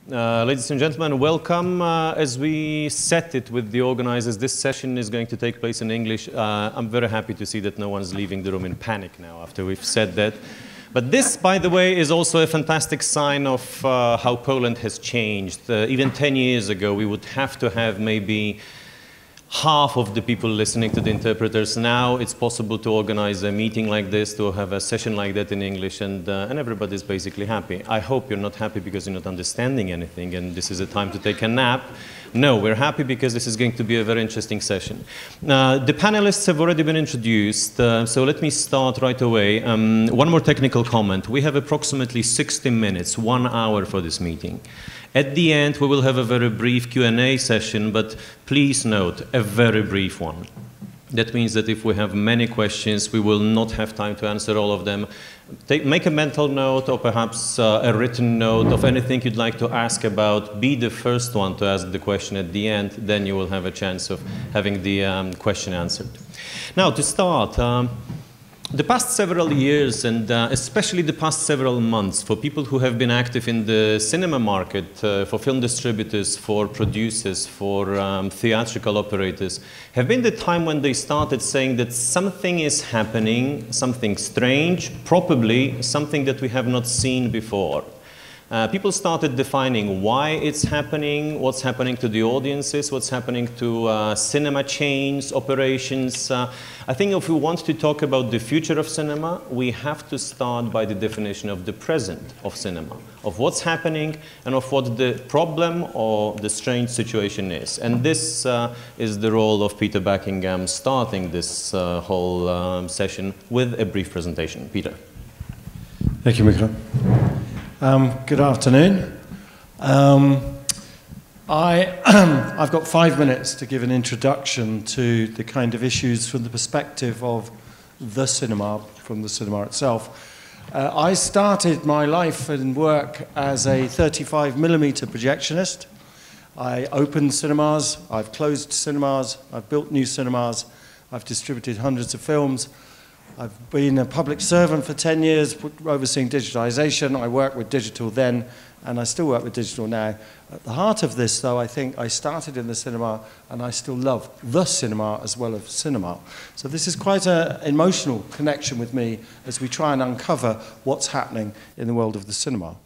Ladies and gentlemen, welcome. As we set it with the organizers, this session is going to take place in English. I'm very happy to see that no one's leaving the room in panic now after we've said that. But this, by the way, is also a fantastic sign of how Poland has changed. Even 10 years ago, we would have to have maybe half of the people listening to the interpreters. Now it's possible to organize a meeting like this, to have a session like that in English, and everybody's basically happy. I hope you're not happy because you're not understanding anything and this is a time to take a nap. No, we're happy because this is going to be a very interesting session. The panelists have already been introduced, so let me start right away. One more technical comment. We have approximately 60 minutes, 1 hour for this meeting. At the end, we will have a very brief Q&A session, but please note, a very brief one. That means that if we have many questions, we will not have time to answer all of them. Make a mental note or perhaps a written note of anything you'd like to ask about. Be the first one to ask the question at the end, then you will have a chance of having the question answered. Now, to start, the past several years, and especially the past several months, for people who have been active in the cinema market, for film distributors, for producers, for theatrical operators, have been the time when they started saying that something is happening, something strange, probably something that we have not seen before. People started defining why it's happening, what's happening to the audiences, what's happening to cinema chains, operations. I think if we want to talk about the future of cinema, we have to start by the definition of the present of cinema, of what's happening and of what the problem or the strange situation is. And this is the role of Peter Buckingham, starting this whole session with a brief presentation. Peter. Thank you, Michał. Good afternoon. I've got 5 minutes to give an introduction to the kind of issues from the perspective of the cinema, from the cinema itself. I started my life and work as a 35mm projectionist. I opened cinemas, I've closed cinemas, I've built new cinemas, I've distributed hundreds of films. I've been a public servant for 10 years, overseeing digitization. I worked with digital then, and I still work with digital now. At the heart of this, though, I think I started in the cinema, and I still love the cinema as well as cinema. So this is quite an emotional connection with me as we try and uncover what's happening in the world of the cinema.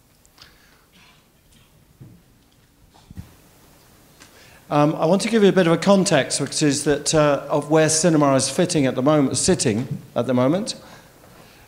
I want to give you a bit of a context, which is that of where cinema is sitting at the moment,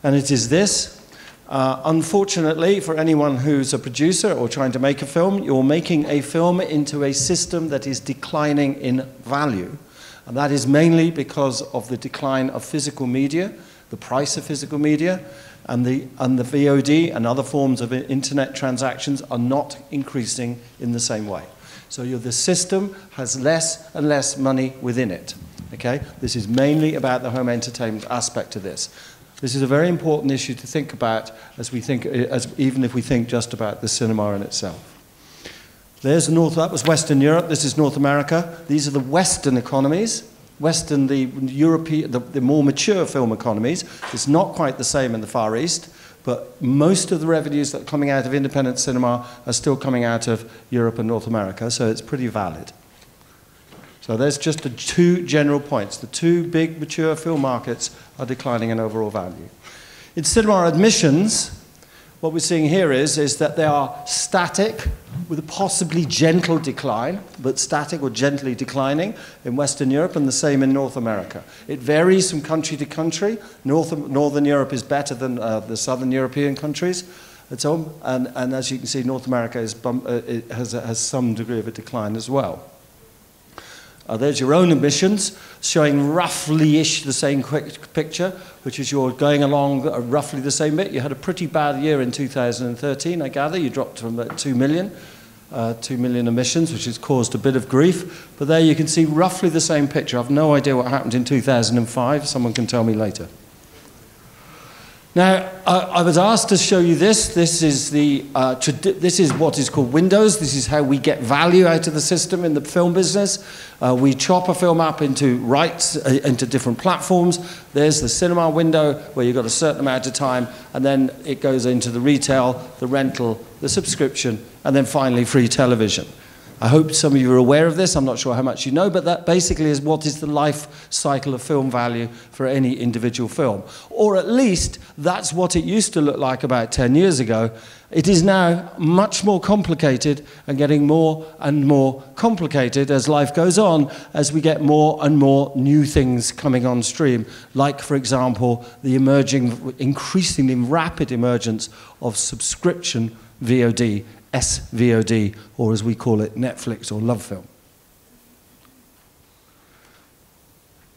and it is this. Unfortunately, for anyone who's a producer or trying to make a film, you're making a film into a system that is declining in value, and that is mainly because of the decline of physical media, the price of physical media, and the VOD and other forms of internet transactions are not increasing in the same way. So the system has less and less money within it. Okay? This is mainly about the home entertainment aspect of this. This is a very important issue to think about even if we think just about the cinema in itself. That was Western Europe, this is North America. These are the Western economies. The European, the more mature film economies. It's not quite the same in the Far East. But most of the revenues that are coming out of independent cinema are still coming out of Europe and North America, so it's pretty valid. So there's just the two general points. The two big mature film markets are declining in overall value. In cinema admissions, what we're seeing here is that they are static with a possibly gentle decline, but static or gently declining in Western Europe and the same in North America. It varies from country to country. Northern Europe is better than the Southern European countries. And as you can see, North America has some degree of a decline as well. There's your own emissions, showing roughly-ish the same picture, which is you're going along roughly the same bit. You had a pretty bad year in 2013, I gather. You dropped from about 2 million emissions, which has caused a bit of grief. But there you can see roughly the same picture. I've no idea what happened in 2005. Someone can tell me later. Now, I was asked to show you this. This is what is called windows. This is how we get value out of the system in the film business. We chop a film up into rights, into different platforms. There's the cinema window where you've got a certain amount of time, and then it goes into the retail, the rental, the subscription, and then finally free television. I hope some of you are aware of this. I'm not sure how much you know, but that basically is what is the life cycle of film value for any individual film. Or at least that's what it used to look like about 10 years ago. It is now much more complicated and getting more and more complicated as life goes on, as we get more and more new things coming on stream, like, for example, the increasingly rapid emergence of subscription VOD, SVOD, or as we call it, Netflix or Love Film.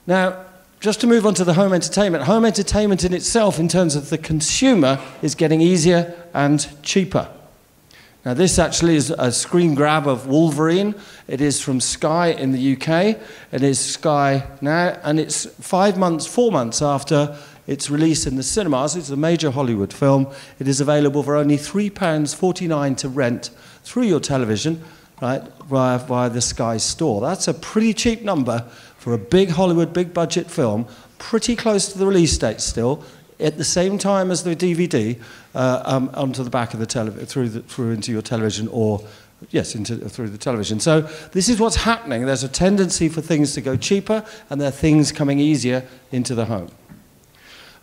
Now, just to move on to the home entertainment in itself, in terms of the consumer, is getting easier and cheaper. Now, this actually is a screen grab of Wolverine. It is from Sky in the UK. It is Sky now, and it's 4 months after its release in the cinemas. It's a major Hollywood film. It is available for only £3.49 to rent through your television, right, via the Sky store. That's a pretty cheap number for a big Hollywood, big budget film, pretty close to the release date still, at the same time as the DVD, onto the back of the television, through into your television, or yes, through the television. So this is what's happening. There's a tendency for things to go cheaper, and there are things coming easier into the home.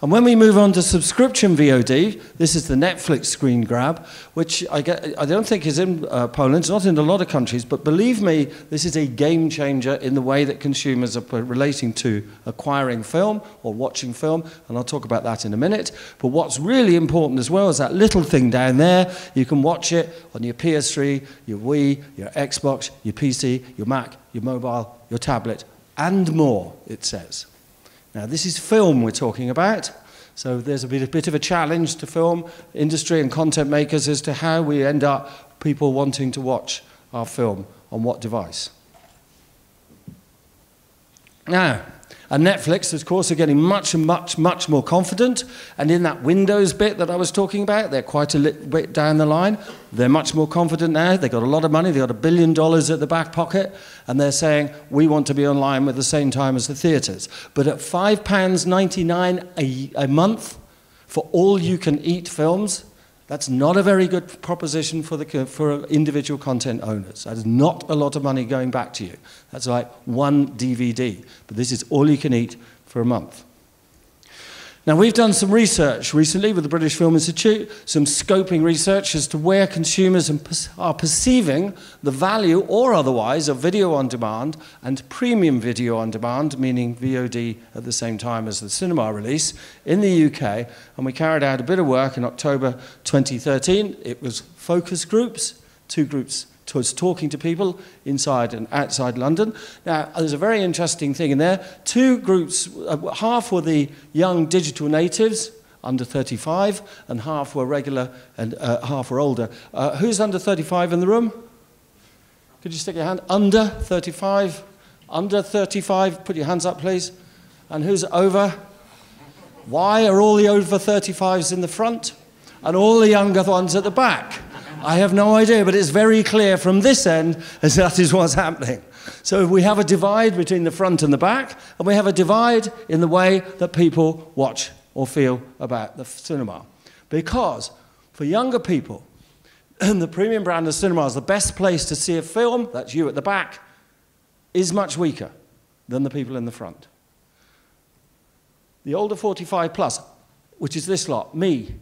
And when we move on to subscription VOD, this is the Netflix screen grab, which I don't think is in Poland. It's not in a lot of countries, but believe me, this is a game changer in the way that consumers are relating to acquiring film or watching film, and I'll talk about that in a minute. But what's really important as well is that little thing down there. You can watch it on your PS3, your Wii, your Xbox, your PC, your Mac, your mobile, your tablet, and more, it says. Now, this is film we're talking about, so there's a bit of a challenge to film industry and content makers as to how we end up people wanting to watch our film on what device. Now, and Netflix, of course, are getting much more confident, and in that Windows bit that I was talking about, they're quite a little bit down the line. They're much more confident now. They've got a lot of money. They've got $1 billion at the back pocket, and they're saying, we want to be online with the same time as the theatres. But at £5.99 a month for all-you-can-eat films, that's not a very good proposition for individual content owners. That is not a lot of money going back to you. That's like one DVD. But this is all you can eat for a month. Now, we've done some research recently with the British Film Institute, some scoping research as to where consumers are perceiving the value or otherwise of video on demand and premium video on demand, meaning VOD at the same time as the cinema release, in the UK. And we carried out a bit of work in October 2013. It was focus groups, 2 groups was talking to people inside and outside London. Now, there's a very interesting thing in there. 2 groups, half were the young digital natives, under 35, and half were regular and half were older. Who's under 35 in the room? Could you stick your hand? Under 35? Under 35, put your hands up, please. And who's over? Why are all the over 35s in the front and all the younger ones at the back? I have no idea, but it's very clear from this end as that is what's happening. So we have a divide between the front and the back, and we have a divide in the way that people watch or feel about the cinema. Because for younger people, the premium brand of cinema is the best place to see a film, that's you at the back, is much weaker than the people in the front. The older 45 plus, which is this lot, me,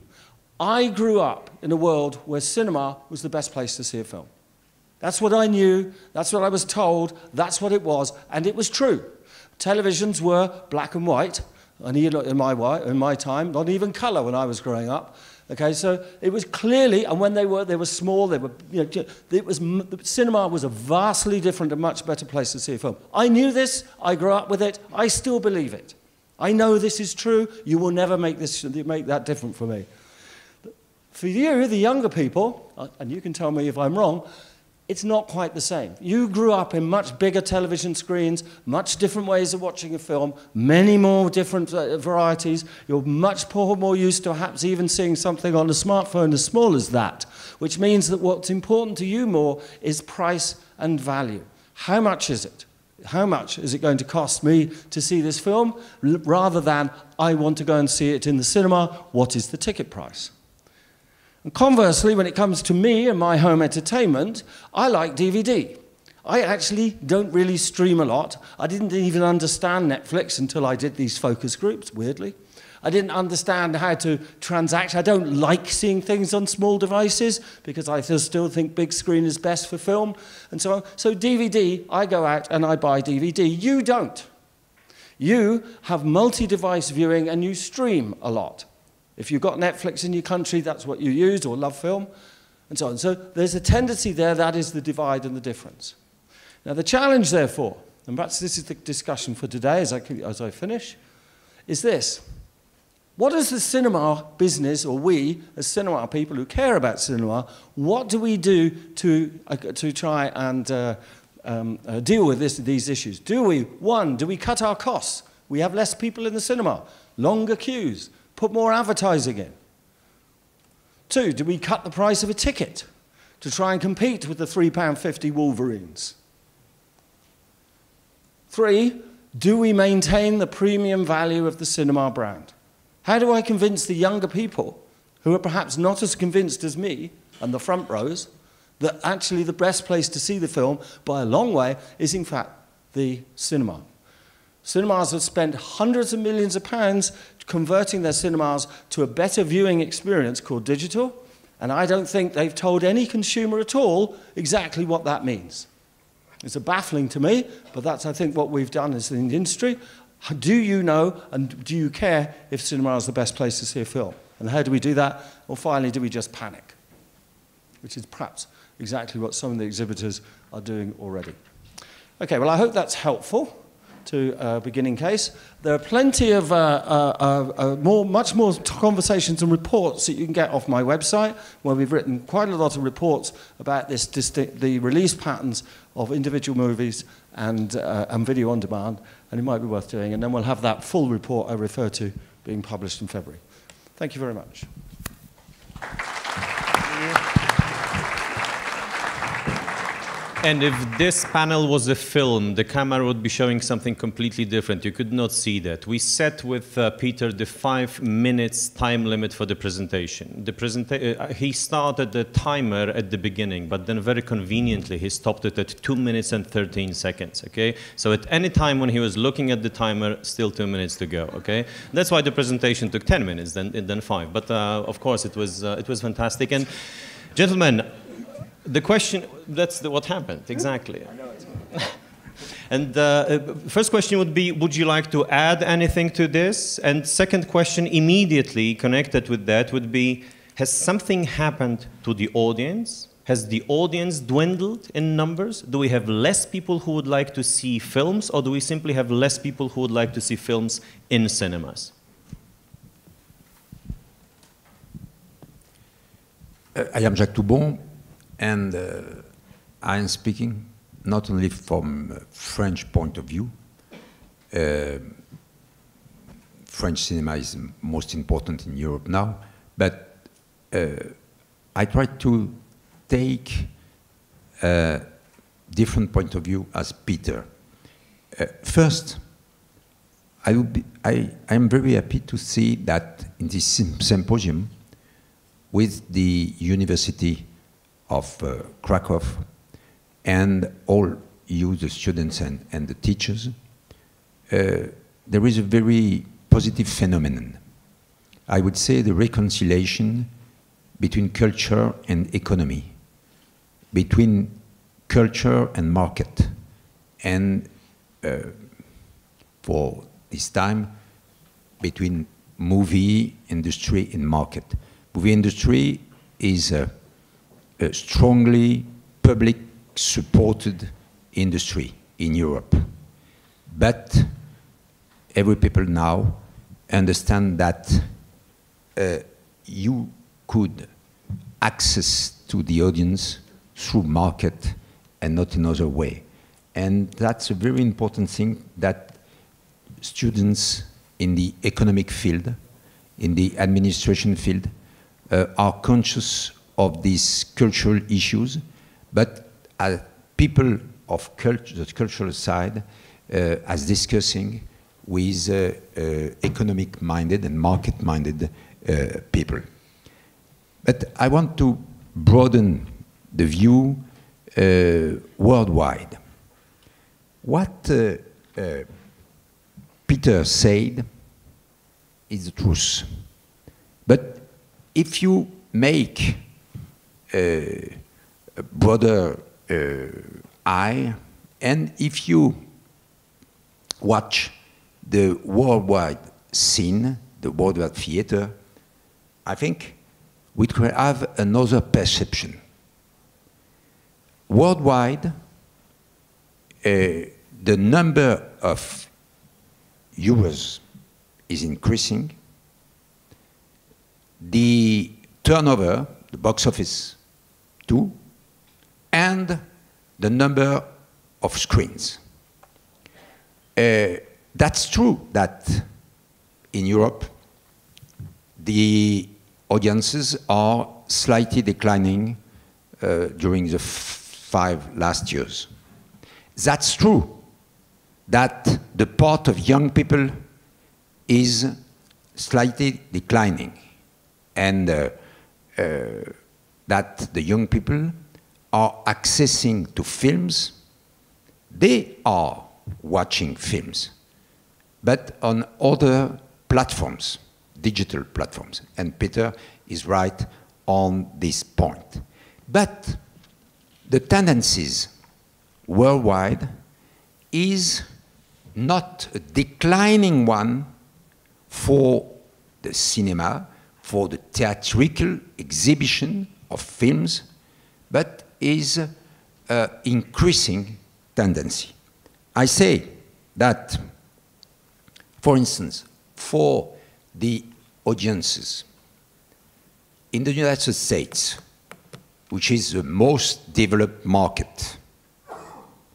I grew up in a world where cinema was the best place to see a film. That's what I knew, that's what I was told, that's what it was, and it was true. Televisions were black and white, and in my time, not even colour when I was growing up. Okay, so it was clearly, and when they were small, they were, cinema was a vastly different and much better place to see a film. I knew this, I grew up with it, I still believe it. I know this is true, you will never make that different for me. For you, the younger people, and you can tell me if I'm wrong, it's not quite the same. You grew up in much bigger television screens, much different ways of watching a film, many more different varieties. You're much more used to perhaps even seeing something on a smartphone as small as that, which means that what's important to you more is price and value. How much is it? How much is it going to cost me to see this film, rather than I want to go and see it in the cinema, what is the ticket price? And conversely, when it comes to me and my home entertainment, I like DVD. I actually don't really stream a lot. I didn't even understand Netflix until I did these focus groups, weirdly. I didn't understand how to transact. I don't like seeing things on small devices because I still think big screen is best for film and so on. So DVD, I go out and I buy DVD. You don't. You have multi-device viewing and you stream a lot. If you've got Netflix in your country, that's what you use, or Love Film, and so on. So there's a tendency there, that is the divide and the difference. Now the challenge, therefore, and perhaps this is the discussion for today as I finish, is this. What does the cinema business, or we as cinema people who care about cinema, what do we do to try and deal with these issues? Do we cut our costs? We have less people in the cinema, longer queues, put more advertising in. 2, do we cut the price of a ticket to try and compete with the £3.50 Wolverines? 3, do we maintain the premium value of the cinema brand? How do I convince the younger people, who are perhaps not as convinced as me and the front rows, that actually the best place to see the film, by a long way, is in fact the cinema? Cinemas have spent hundreds of millions of pounds converting their cinemas to a better viewing experience called digital, and I don't think they've told any consumer at all exactly what that means. It's baffling to me, but that's, I think, what we've done as in the industry. Do you know and do you care if cinema is the best place to see a film? And how do we do that? Or finally, do we just panic? Which is perhaps exactly what some of the exhibitors are doing already. Okay, well, I hope that's helpful to a beginning case. There are plenty of much more conversations and reports that you can get off my website, where we've written quite a lot of reports about the release patterns of individual movies and video on demand, and it might be worth doing. And then we'll have that full report I refer to being published in February. Thank you very much. And if this panel was a film, the camera would be showing something completely different. You could not see that. We set with Peter the 5 minutes time limit for the presentation. He started the timer at the beginning, but then very conveniently he stopped it at 2 minutes and 13 seconds, okay? So at any time when he was looking at the timer, still 2 minutes to go, okay? That's why the presentation took 10 minutes, then 5. But of course it was fantastic. And gentlemen, the question, that's what happened, exactly. And first question would be, would you like to add anything to this? And second question, immediately connected with that, would be, has something happened to the audience? Has the audience dwindled in numbers? Do we have less people who would like to see films, or do we simply have less people who would like to see films in cinemas? I am Jacques Toubon. And I am speaking not only from a French point of view. French cinema is most important in Europe now, but I try to take a different point of view as Peter. First, I am very happy to see that in this symposium with the University of Krakow and all you, the students and the teachers, there is a very positive phenomenon. I would say the reconciliation between culture and economy, between culture and market, and for this time, between movie industry and market. Movie industry is a strongly public-supported industry in Europe. But every people now understand that you could access to the audience through market and not another way. And that's a very important thing that students in the economic field, in the administration field, are conscious of these cultural issues, but as people of the cultural side, as discussing with economic-minded and market-minded people. But I want to broaden the view worldwide. What Peter said is the truth. But if you make a broader eye, and if you watch the worldwide scene, the worldwide theater, I think we could have another perception. Worldwide, the number of viewers is increasing. The turnover, the box office, too, and the number of screens. That's true that in Europe, the audiences are slightly declining during the 5 last years. That's true that the part of young people is slightly declining, and that the young people are accessing to films. They are watching films, but on other platforms, digital platforms. And Peter is right on this point. But the tendencies worldwide is not a declining one for the cinema, for the theatrical exhibition of films, but is an increasing tendency. I say that, for instance, for the audiences in the United States, which is the most developed market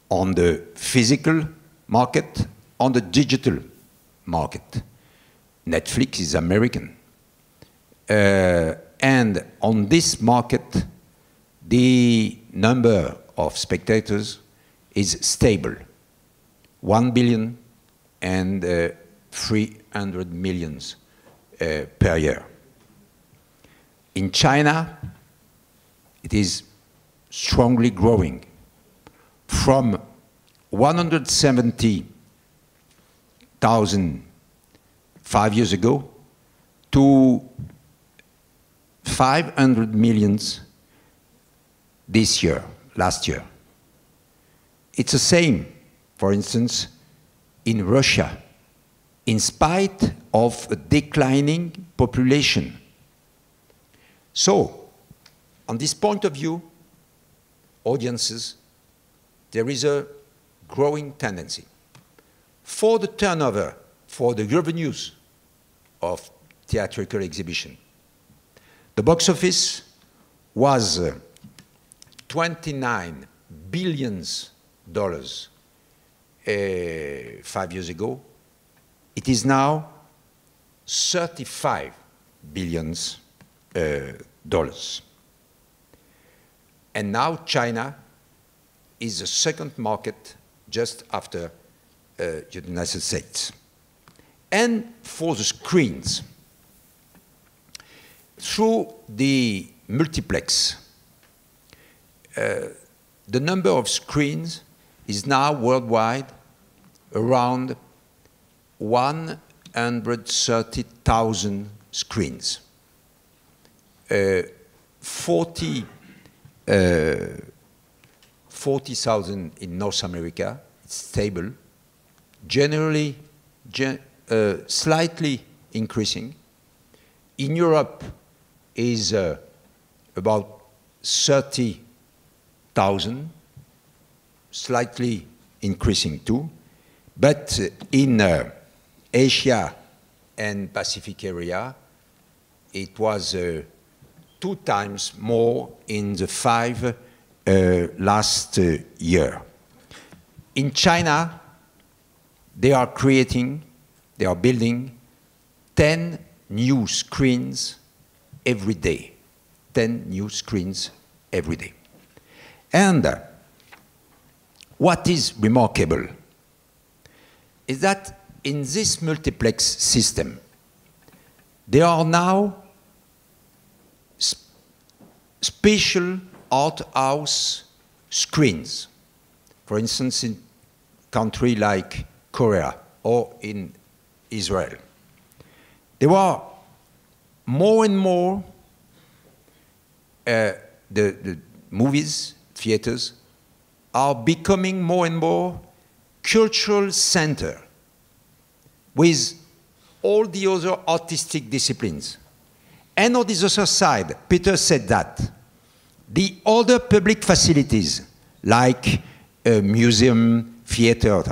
on the physical market, on the digital market. Netflix is American. And on this market, the number of spectators is stable. 1 billion and 300 millions per year. In China, it is strongly growing from 170,000 5 years ago to 500 millions this year, last year. It's the same, for instance, in Russia, in spite of a declining population. So, on this point of view, audiences, there is a growing tendency. For the turnover, for the revenues of theatrical exhibition, the box office was $29 billion 5 years ago. It is now $35 billion. And now China is the second market just after the United States. And for the screens, through the multiplex, the number of screens is now worldwide around 130,000 screens. 40,000 in North America, it's stable, generally slightly increasing. In Europe is about 30,000, slightly increasing too. But in Asia and Pacific area, it was 2 times more in the 5 last year. In China, they are building 10 new screens every day. 10 new screens every day. And what is remarkable is that in this multiplex system, there are now special art house screens. For instance, in a country like Korea or in Israel. There are more and more the movies, theaters, are becoming more and more cultural center with all the other artistic disciplines. And on the other side, Peter said that the other public facilities like a museum, theater,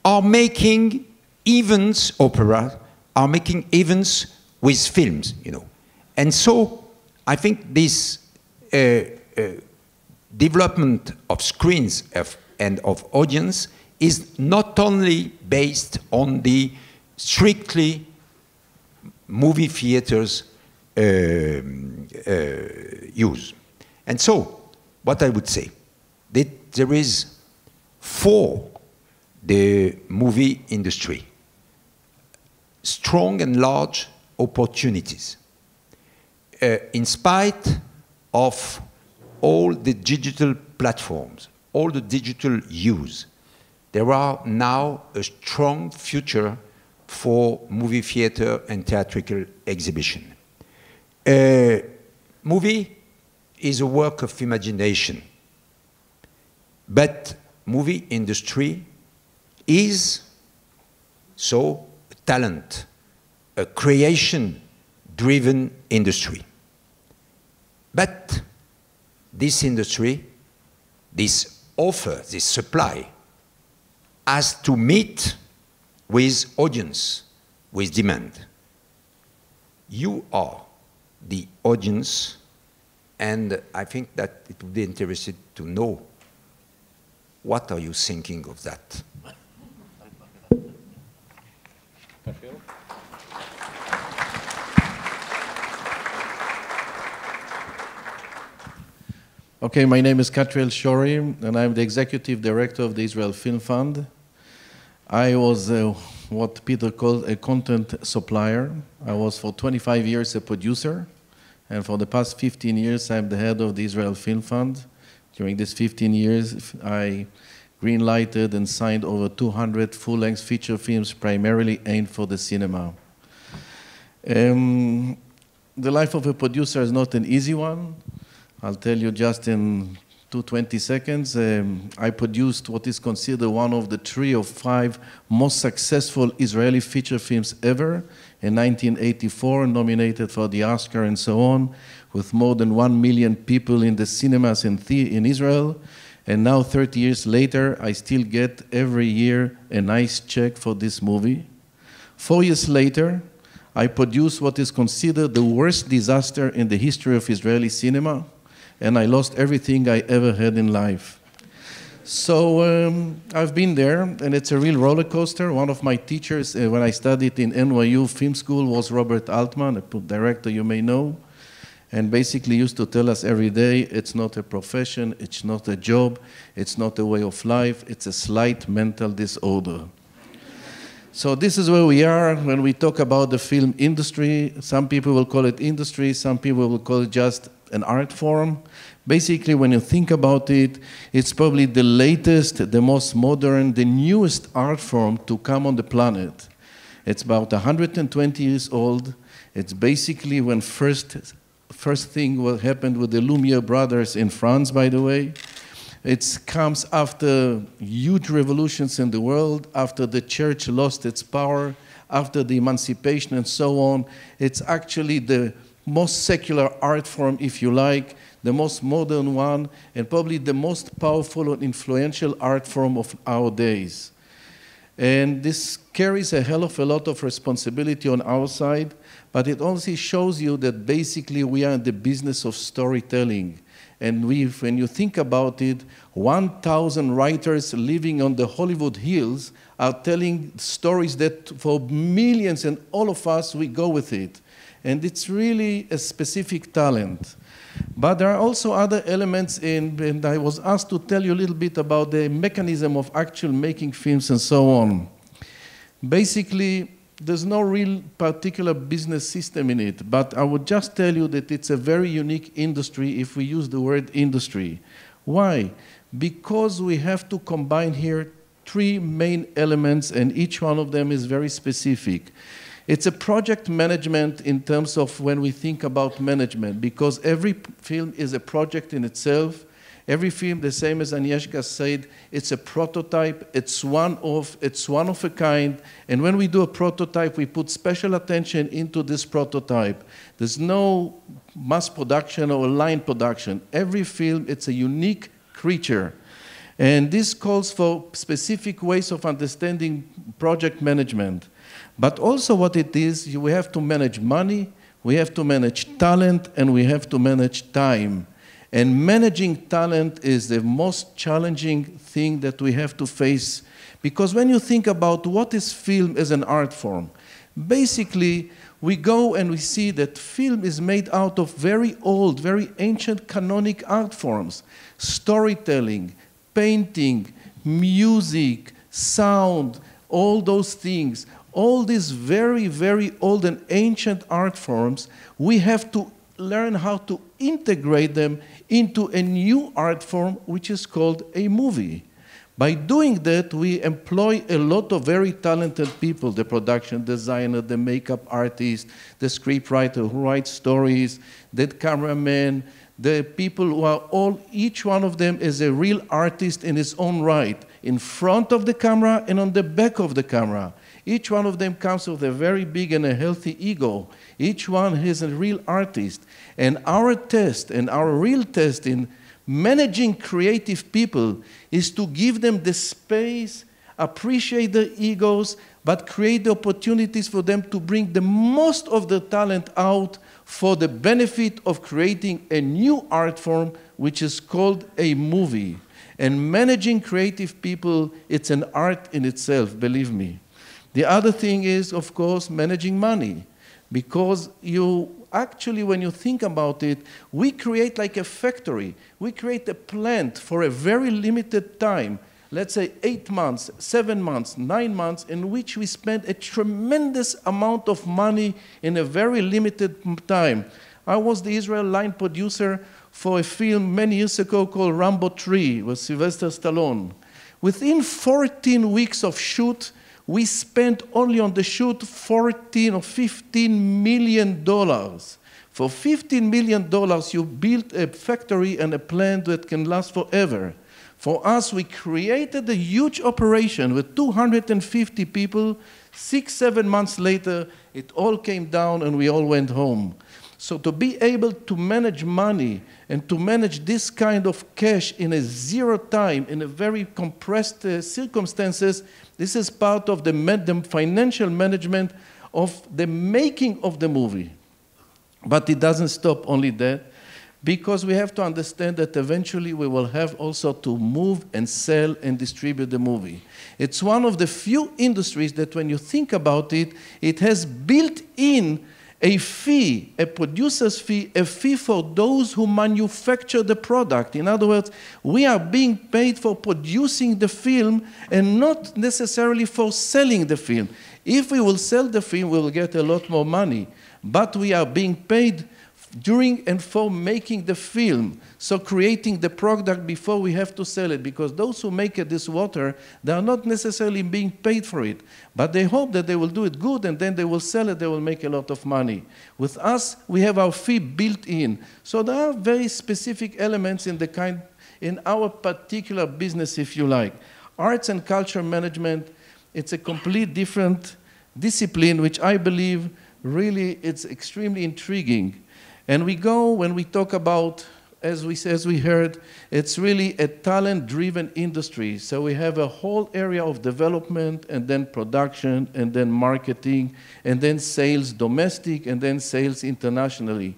are making events, opera, are making events with films, you know. And so I think this development of screens and of audience is not only based on the strictly movie theaters use. And so, what I would say, that there is for the movie industry strong and large opportunities. In spite of all the digital platforms, all the digital use, there are now a strong future for movie theater and theatrical exhibition. Movie is a work of imagination, but movie industry is so a talent, a creation-driven industry. But this industry, this offer, this supply, has to meet with audience, with demand. You are the audience, and I think that it would be interesting to know what are you thinking of that. Okay, my name is Katriel Schory, and I'm the Executive Director of the Israel Film Fund. I was what Peter called a content supplier. I was for 25 years a producer, and for the past 15 years I'm the head of the Israel Film Fund. During these 15 years I green-lighted and signed over 200 full-length feature films primarily aimed for the cinema. The life of a producer is not an easy one. I'll tell you just in 20 seconds. I produced what is considered one of the 3 or 5 most successful Israeli feature films ever in 1984, nominated for the Oscar and so on, with more than 1 million people in the cinemas in Israel. And now, 30 years later, I still get every year a nice check for this movie. 4 years later, I produced what is considered the worst disaster in the history of Israeli cinema, and I lost everything I ever had in life. So I've been there, and it's a real roller coaster. One of my teachers when I studied in NYU Film School was Robert Altman, a director you may know, and basically used to tell us every day, it's not a profession, it's not a job, it's not a way of life, it's a slight mental disorder. So this is where we are when we talk about the film industry. Some people will call it industry, some people will call it just an art form. Basically, when you think about it, it's probably the latest, the most modern, the newest art form to come on the planet. It's about 120 years old. It's basically when first thing what happened with the Lumiere brothers in France, by the way. It comes after huge revolutions in the world, after the church lost its power, after the emancipation and so on. It's actually the most secular art form, if you like, the most modern one, and probably the most powerful and influential art form of our days. And this carries a hell of a lot of responsibility on our side, but it also shows you that basically we are in the business of storytelling. And when you think about it, 1,000 writers living on the Hollywood Hills are telling stories that for millions, and all of us, we go with it. And it's really a specific talent. But there are also other elements and I was asked to tell you a little bit about the mechanism of actual making films and so on. Basically, there's no real particular business system in it, but I would just tell you that it's a very unique industry if we use the word industry. Why? Because we have to combine here three main elements, and each one of them is very specific. It's a project management in terms of when we think about management, because every film is a project in itself. Every film, the same as Agnieszka said, it's a prototype, it's one of a kind, and when we do a prototype, we put special attention into this prototype. There's no mass production or line production. Every film, it's a unique creature. And this calls for specific ways of understanding project management. But also what it is, we have to manage money, we have to manage talent, and we have to manage time. And managing talent is the most challenging thing that we have to face. Because when you think about what is film as an art form, basically we go and we see that film is made out of very old, very ancient canonic art forms. Storytelling, painting, music, sound, all those things. All these very, very old and ancient art forms, we have to learn how to integrate them into a new art form, which is called a movie. By doing that, we employ a lot of very talented people, the production designer, the makeup artist, the scriptwriter who writes stories, the cameraman, the people who are all, each one of them is a real artist in his own right, in front of the camera and on the back of the camera. Each one of them comes with a very big and a healthy ego. Each one is a real artist. And our test, and our real test in managing creative people, is to give them the space, appreciate their egos, but create the opportunities for them to bring the most of their talent out for the benefit of creating a new art form, which is called a movie. And managing creative people, it's an art in itself, believe me. The other thing is, of course, managing money. Because you actually, when you think about it, we create like a factory. We create a plant for a very limited time, let's say 8 months, 7 months, 9 months, in which we spend a tremendous amount of money in a very limited time. I was the Israel line producer for a film many years ago called Rambo 3 with Sylvester Stallone. Within 14 weeks of shoot, we spent only on the shoot $14 or $15 million. For $15 million, you built a factory and a plant that can last forever. For us, we created a huge operation with 250 people. 6-7 months later, it all came down and we all went home. So to be able to manage money and to manage this kind of cash in a zero time, in a very compressed circumstances, this is part of the financial management of the making of the movie. But it doesn't stop only that, because we have to understand that eventually we will have also to move and sell and distribute the movie. It's one of the few industries that when you think about it, it has built in a fee, a producer's fee, a fee for those who manufacture the product. In other words, we are being paid for producing the film and not necessarily for selling the film. If we will sell the film, we will get a lot more money. But we are being paid during and for making the film. So creating the product before we have to sell it, because those who make it this water, they are not necessarily being paid for it, but they hope that they will do it good and then they will sell it, they will make a lot of money. With us, we have our fee built in. So there are very specific elements in our particular business, if you like. Arts and culture management, it's a complete different discipline, which I believe really it's extremely intriguing. And we go, when we talk about, as we heard, it's really a talent-driven industry. So we have a whole area of development, and then production, and then marketing, and then sales domestic, and then sales internationally.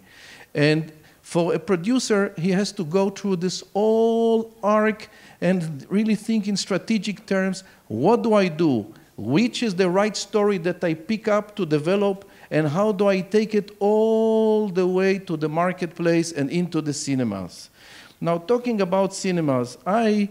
And For a producer, he has to go through this whole arc and really think in strategic terms. What do I do? Which is the right story that I pick up to develop, and how do I take it all the way to the marketplace and into the cinemas? Now, talking about cinemas, I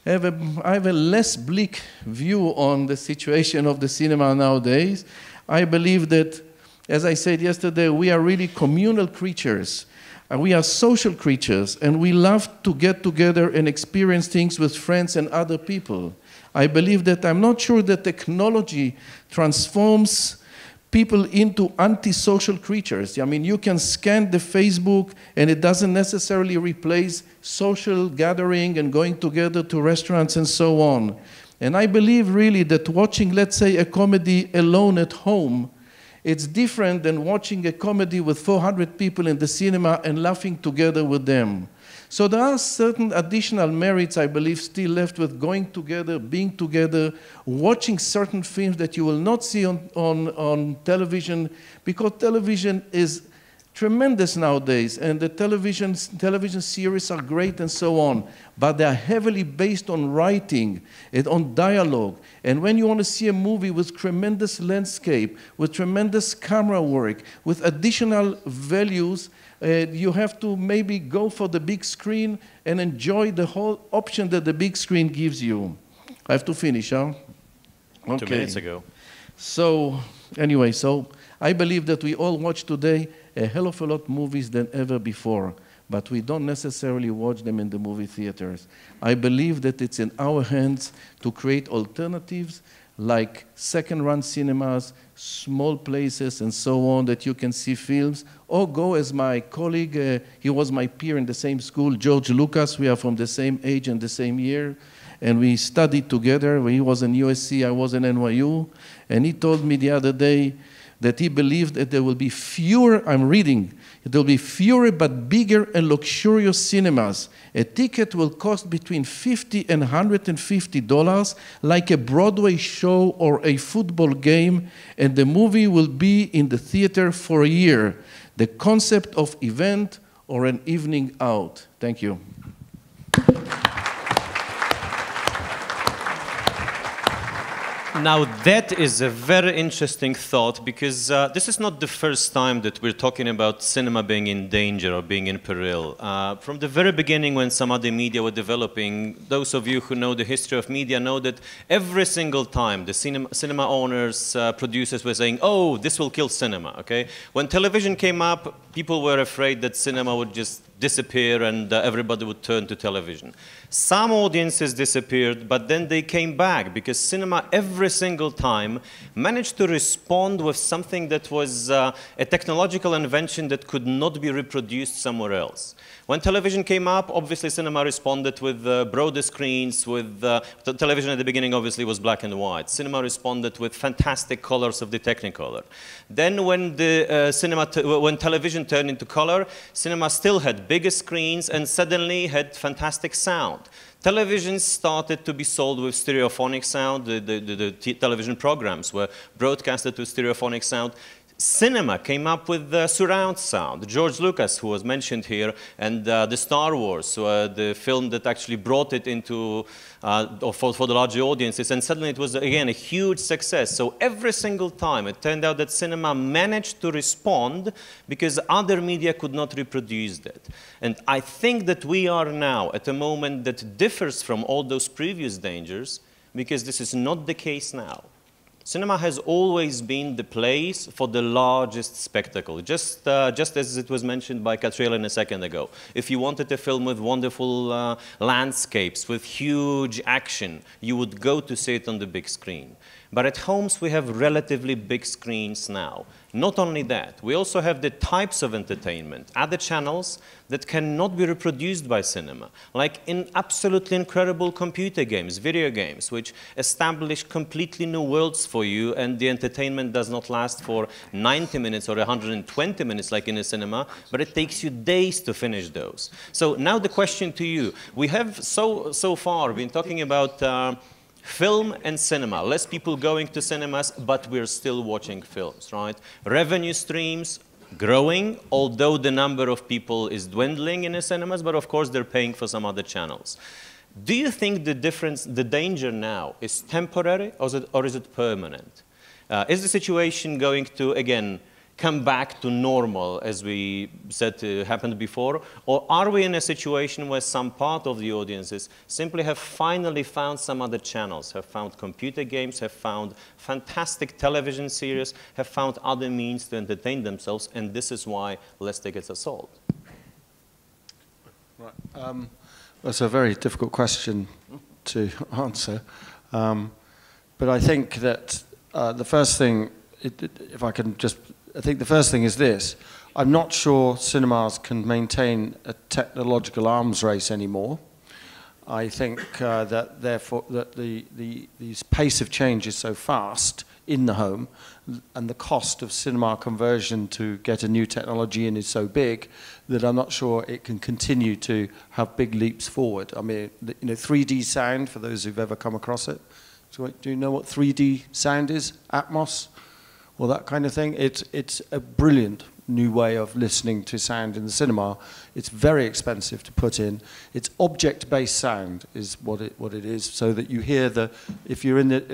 have a less bleak view on the situation of the cinema nowadays. I believe that, as I said yesterday, we are really communal creatures. We are social creatures, and we love to get together and experience things with friends and other people. I believe that I'm not sure that technology transforms people into antisocial creatures. I mean, you can scan the Facebook, and it doesn't necessarily replace social gathering and going together to restaurants and so on. And I believe really that watching, let's say, a comedy alone at home, it's different than watching a comedy with 400 people in the cinema and laughing together with them. So there are certain additional merits, I believe, still left with going together, being together, watching certain films that you will not see on television, because television is tremendous nowadays, and the television series are great and so on, but they are heavily based on writing and on dialogue. And when you want to see a movie with tremendous landscape, with tremendous camera work, with additional values, you have to maybe go for the big screen and enjoy the whole option that the big screen gives you. I have to finish, huh? Okay. 2 minutes ago. So, anyway, so I believe that we all watch today a hell of a lot movies than ever before, but we don't necessarily watch them in the movie theaters. I believe that it's in our hands to create alternatives like second-run cinemas, small places, and so on, that you can see films, or go as my colleague, he was my peer in the same school, George Lucas. We are from the same age and the same year, and we studied together. He was in USC, I was in NYU, and he told me the other day that he believed that there will be fewer, I'm reading, there will be fewer but bigger and luxurious cinemas. A ticket will cost between $50 and $150, like a Broadway show or a football game, and the movie will be in the theater for a year. The concept of event or an evening out. Thank you. Now that is a very interesting thought, because this is not the first time that we're talking about cinema being in danger or being in peril. From the very beginning, when some other media were developing, those of you who know the history of media know that every single time the cinema owners, producers were saying, oh, this will kill cinema, okay? When television came up, people were afraid that cinema would just disappear and everybody would turn to television. Some audiences disappeared, but then they came back, because cinema every single time managed to respond with something that was a technological invention that could not be reproduced somewhere else. When television came up, obviously cinema responded with broader screens, with television at the beginning obviously was black and white. Cinema responded with fantastic colors of the Technicolor. Then when when television turned into color, cinema still had bigger screens and suddenly had fantastic sound. Television started to be sold with stereophonic sound. The television programs were broadcasted with stereophonic sound. Cinema came up with surround sound. George Lucas, who was mentioned here, and the Star Wars, the film that actually brought it into, for the larger audiences, and suddenly it was, again, a huge success. So every single time it turned out that cinema managed to respond because other media could not reproduce that. And I think that we are now at a moment that differs from all those previous dangers, because this is not the case now. Cinema has always been the place for the largest spectacle, just as it was mentioned by Katriel a second ago. If you wanted a film with wonderful landscapes, with huge action, you would go to see it on the big screen. But at homes, we have relatively big screens now. Not only that, we also have the types of entertainment, other channels that cannot be reproduced by cinema, like in absolutely incredible computer games, video games, which establish completely new worlds for you, and the entertainment does not last for 90 minutes or 120 minutes like in a cinema, but it takes you days to finish those. So now the question to you, we have so far been talking about film and cinema, less people going to cinemas, but we're still watching films, right? Revenue streams, growing, although the number of people is dwindling in the cinemas, but of course they're paying for some other channels. Do you think the difference, the danger now is temporary or is it permanent? Is the situation going to, again, come back to normal, as we said happened before, or are we in a situation where some part of the audiences simply have finally found some other channels, have found computer games, have found fantastic television series, have found other means to entertain themselves, and this is why less tickets are sold? Right. That's a very difficult question to answer, but I think that the first thing, if I can just, I think the first thing is this. I'm not sure cinemas can maintain a technological arms race anymore. I think that therefore that the pace of change is so fast in the home, and the cost of cinema conversion to get a new technology in is so big that I'm not sure it can continue to have big leaps forward. I mean, you know, 3D sound, for those who've ever come across it. So, do you know what 3D sound is? Atmos? Or that kind of thing. It's a brilliant new way of listening to sound in the cinema. It's very expensive to put in. It's object-based sound is what it is, so that you hear the, if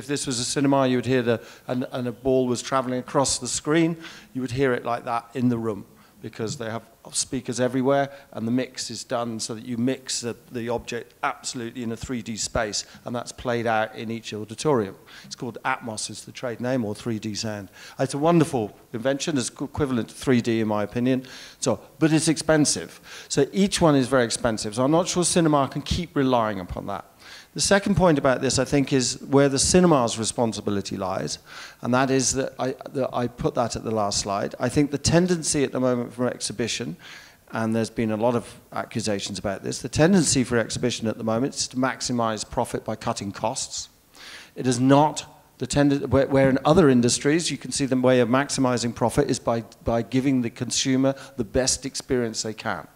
this was a cinema, you would hear and a ball was traveling across the screen, you would hear it like that in the room, because they have speakers everywhere, and the mix is done so that you mix the object absolutely in a 3D space, and that's played out in each auditorium. It's called Atmos, is the trade name, or 3D sound. It's a wonderful invention. It's equivalent to 3D in my opinion. So, but it's expensive. So each one is very expensive. So I'm not sure cinema can keep relying upon that. The second point about this, I think, is where the cinema's responsibility lies, and that is that I put that at the last slide. I think the tendency at the moment for exhibition, and there's been a lot of accusations about this, the tendency for exhibition at the moment is to maximize profit by cutting costs. It is not the tendency, where in other industries you can see the way of maximizing profit is by giving the consumer the best experience they can.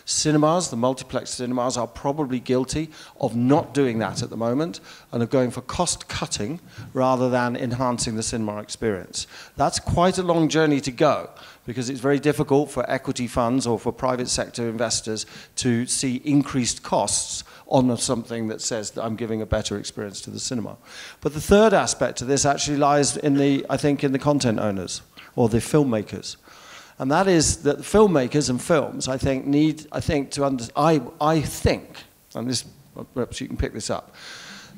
Cinemas, the multiplex cinemas, are probably guilty of not doing that at the moment and of going for cost cutting rather than enhancing the cinema experience. That's quite a long journey to go, because it's very difficult for equity funds or for private sector investors to see increased costs on something that says that I'm giving a better experience to the cinema. But the third aspect of this actually lies in I think in the content owners or the filmmakers. And that is that filmmakers and films, I think, I think, and this, perhaps you can pick this up,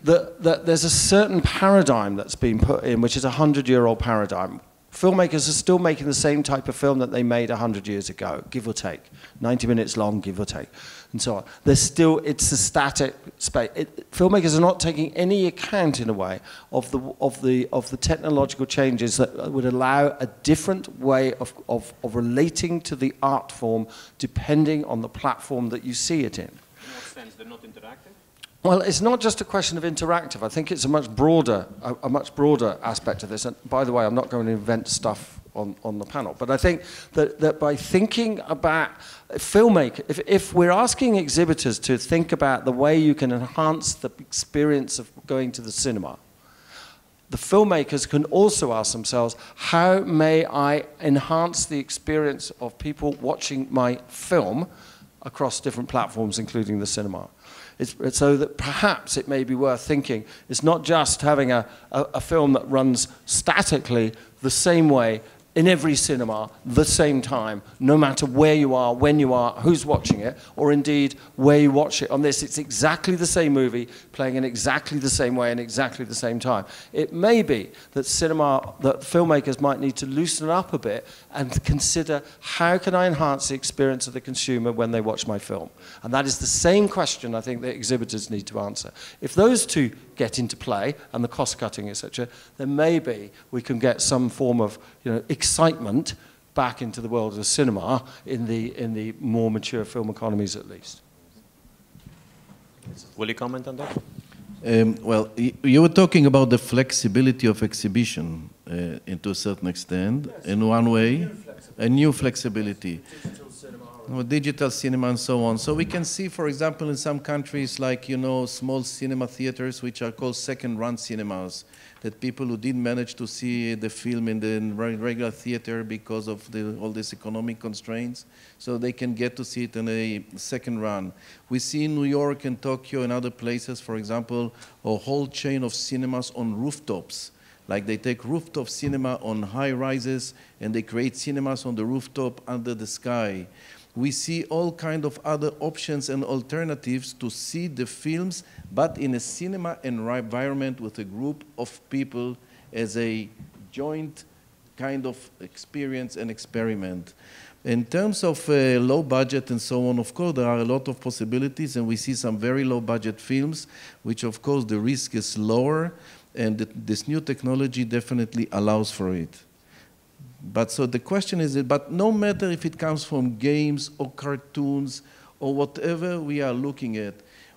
that there's a certain paradigm that's been put in, which is a 100-year-old paradigm. Filmmakers are still making the same type of film that they made 100 years ago, give or take, 90 minutes long, give or take, and so on. It's a static space. Filmmakers are not taking any account, in a way, of the technological changes that would allow a different way of relating to the art form, depending on the platform that you see it in. In what sense? They're not interactive? Well, it's not just a question of interactive. I think it's a much broader aspect of this. And by the way, I'm not going to invent stuff on the panel. But I think that by thinking about if we're asking exhibitors to think about the way you can enhance the experience of going to the cinema, the filmmakers can also ask themselves, how may I enhance the experience of people watching my film across different platforms, including the cinema? So that perhaps it may be worth thinking, it's not just having a film that runs statically the same way in every cinema, the same time, no matter where you are, when you are, who's watching it, or indeed where you watch it. On this, it's exactly the same movie, playing in exactly the same way and exactly the same time. It may be that that filmmakers might need to loosen up a bit and consider, how can I enhance the experience of the consumer when they watch my film? And that is the same question I think that exhibitors need to answer. If those two get into play, and the cost cutting, etc., then maybe we can get some form of, excitement back into the world of cinema in the more mature film economies, at least. Will you comment on that? Well, you were talking about the flexibility of exhibition to a certain extent, in one way, a new flexibility. or digital cinema and so on. So we can see, for example, in some countries like, you know, small cinema theaters, which are called second-run cinemas, that people who didn't manage to see the film in the regular theater because of all these economic constraints, so they can get to see it in a second run. We see in New York and Tokyo and other places, for example, a whole chain of cinemas on rooftops. Like they take rooftop cinema on high rises and they create cinemas on the rooftop under the sky. We see all kind of other options and alternatives to see the films, but in a cinema environment with a group of people as a joint kind of experience and experiment. In terms of low budget and so on, of course, there are a lot of possibilities, and we see some very low budget films, which of course the risk is lower, and this new technology definitely allows for it. But so the question is, but no matter if it comes from games or cartoons or whatever we are looking at,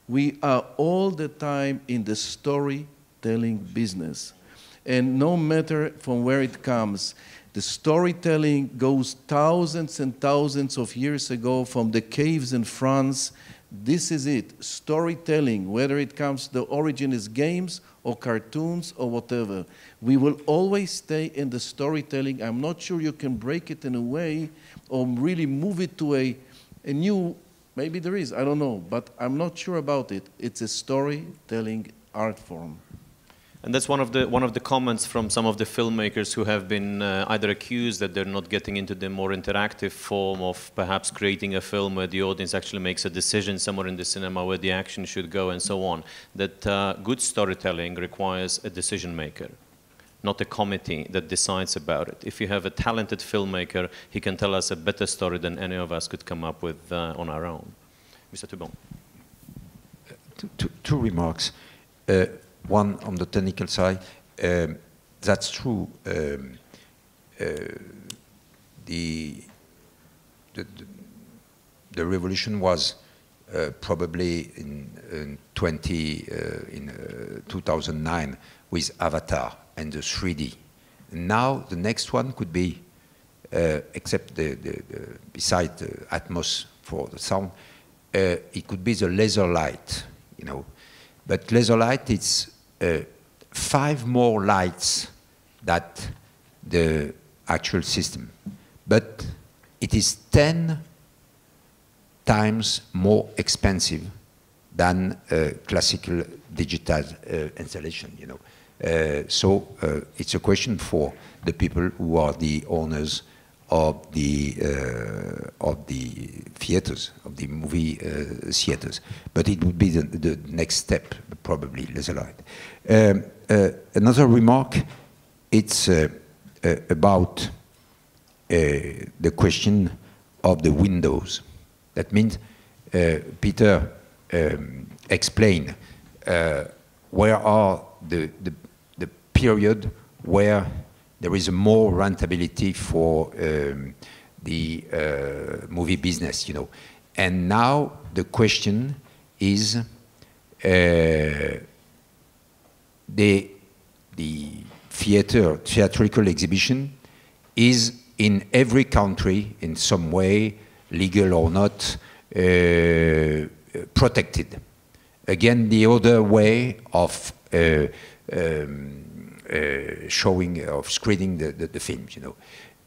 we are all the time in the storytelling business. And no matter from where it comes, the storytelling goes thousands and thousands of years ago from the caves in France. This is it, storytelling, whether it comes, the origin is games or cartoons or whatever. We will always stay in the storytelling. I'm not sure you can break it in a way or really move it to a new, maybe there is, I don't know, but I'm not sure about it. It's a storytelling art form. And that's one of the comments from some of the filmmakers who have been either accused that they're not getting into the more interactive form of perhaps creating a film where the audience actually makes a decision somewhere in the cinema where the action should go and so on. That good storytelling requires a decision maker, not a committee that decides about it. If you have a talented filmmaker, he can tell us a better story than any of us could come up with on our own. Mr. Toubon. Two remarks. One on the technical side, that's true. The revolution was probably in 2009 with Avatar and the 3D. Now the next one could be, except beside the Atmos for the sound, it could be the laser light, you know. But laser light, it's 5 more lights than the actual system. But it is 10 times more expensive than classical digital installation, you know. So it's a question for the people who are the owners of the theaters, of the movie theaters. But it would be the next step, probably, laser light. Another remark, it's about the question of the windows. That means Peter explained where are the period where there is more rentability for the movie business, you know. And now the question is the theatrical exhibition is in every country in some way, legal or not, protected. Again, the other way of showing, of screening the films, you know.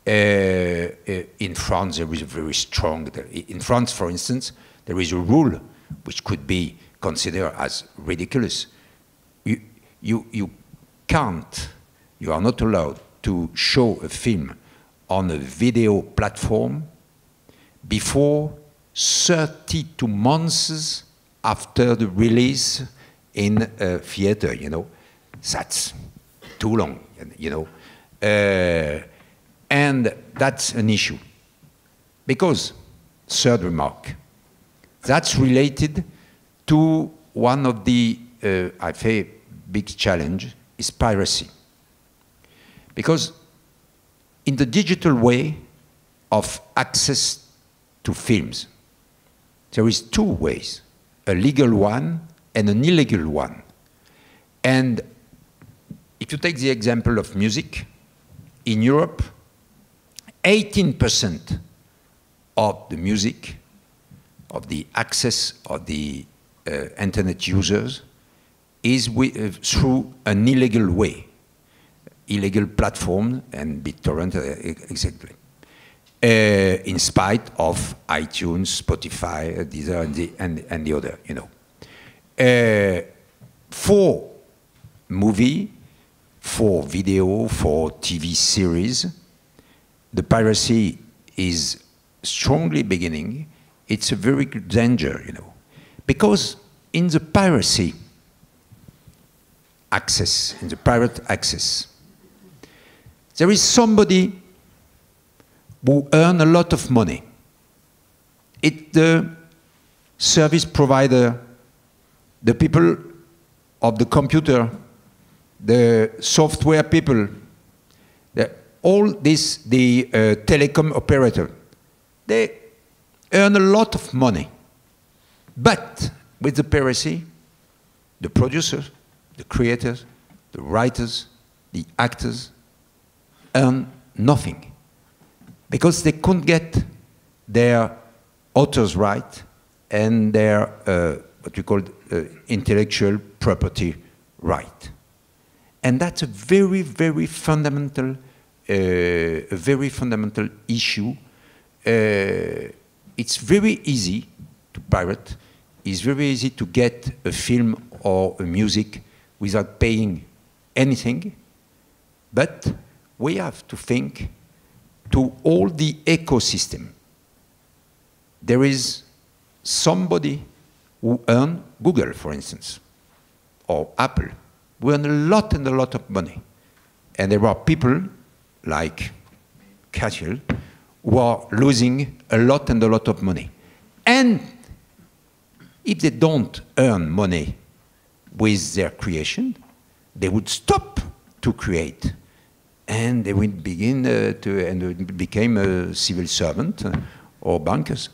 In France, there is a very strong, in France, for instance, there is a rule which could be considered as ridiculous. You can't, you are not allowed to show a film on a video platform before 32 months after the release in a theater, you know. That's too long, you know. And that's an issue. Because, third remark, that's related to one of the, I say, big challenge is piracy. Because in the digital way of access to films, there is 2 ways, a legal one and an illegal one. And if you take the example of music, in Europe, 18% of the music, of the access of the internet users, is through an illegal way, illegal platform and BitTorrent, exactly. In spite of iTunes, Spotify, Deezer, and the other, you know. For movie, for video, for TV series, the piracy is strongly beginning. It's a very good danger, you know, because in the piracy access, in the pirate access, there is somebody who earns a lot of money. It's the service provider, the people of the computer, the software people, all this, the telecom operator, they earn a lot of money. But with the piracy, the producers, the creators, the writers, the actors earn nothing because they couldn't get their author's right and their what we call intellectual property right. And that's a very, very fundamental, issue. It's very easy to pirate. It's very easy to get a film or a music without paying anything. But we have to think to all the ecosystem. There is somebody who earns Google, for instance, or Apple. We earn a lot and a lot of money. And there are people like Katriel who are losing a lot and a lot of money. And if they don't earn money with their creation, they would stop to create. And they would begin and become a civil servant or bankers.